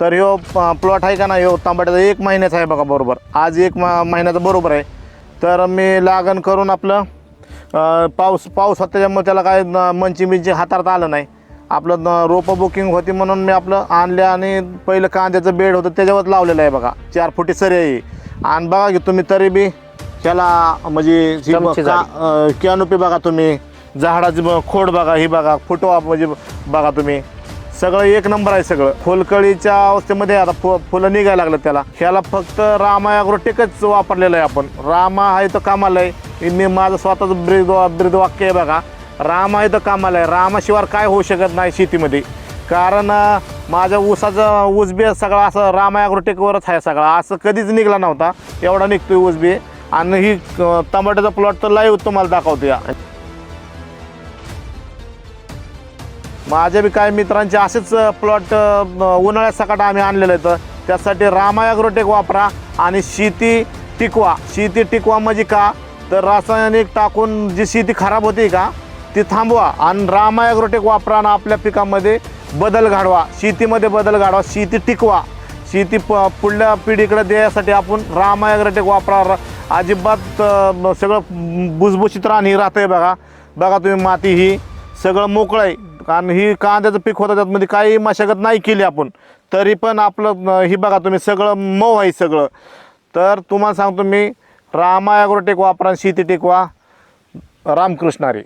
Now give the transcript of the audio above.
तर ह्यो प्लॉट आहे का ना, ह्यो तांबट्याचा 1 महिन्याचा आहे बघा, बरोबर आज 1 महिन्याचा बरोबर आहे. तर मी लागण करून आपलं पाऊस होता त्याच्यामुळे त्याला काय मंची हाताळता आलं नाही. आपलं रोपं बुकिंग होती म्हणून मी आपलं आणलं आणि पहिलं कांद्याचं बेड होतं त्याच्यावर लावलेलं आहे बघा, 4 फुटी सरी आहे. आणि बघा की तुम्ही तरी बी त्याला म्हणजे कॅनोपी बघा तुम्ही, झाडाची खोड बघा, ही बघा फुटवा म्हणजे बघा तुम्ही, सगळं 1 नंबर आहे. सगळं फुलकळीच्या अवस्थेमध्ये आता फुलं निघायला लागलं त्याला. ह्याला फक्त रामा ॲग्रोटेकच वापरलेलं आहे आपण. रामा आहे तर कामाला आहे. मी माझं स्वतःचं ब्रीद वाक्य आहे बघा, राम आहे तर कामाला आहे. रामाशिवाय काय होऊ शकत नाही शेतीमध्ये. कारण माझ्या ऊसाचा ऊस बी सगळा असं रामा ॲग्रोटेकवरच आहे सगळा, असं कधीच निघला नव्हता एवढा निघतोय ऊस बी. आणि ही टमाट्याचा प्लॉट तर लाईव्ह तुम्हाला दाखवतो. या माझ्या बी काही मित्रांचे असेच प्लॉट उन्हाळ्यात सकाळ आम्ही आणलेलं आहे. तर त्यासाठी रामा ॲग्रोटेक वापरा आणि शेती टिकवा म्हणजे का, तर रासायनिक टाकून जी शेती खराब होती का ती थांबवा आणि रामा ॲग्रोटेक वापरा आणि आपल्या पिकामध्ये बदल घडवा, शेतीमध्ये बदल घडवा, शेती टिकवा. शेती पुढल्या पिढीकडे द्यायसाठी आपण रामा ॲग्रोटेक वापरा. अजिबात सगळं भुसभुशीत रान राहतंय बघा तुम्ही, माती ही सगळं मोकळं आहे. कारण ही कांद्याचं पीक होतं त्यातमध्ये काही मशागत नाही केली आपण, तरी पण आपलं ही बघा तुम्ही सगळं मऊ आहे सगळं. तर तुम्हाला सांगतो मी, रामा ॲग्रोटेक वापरा, शेती टिकवा. रामकृष्ण हरी.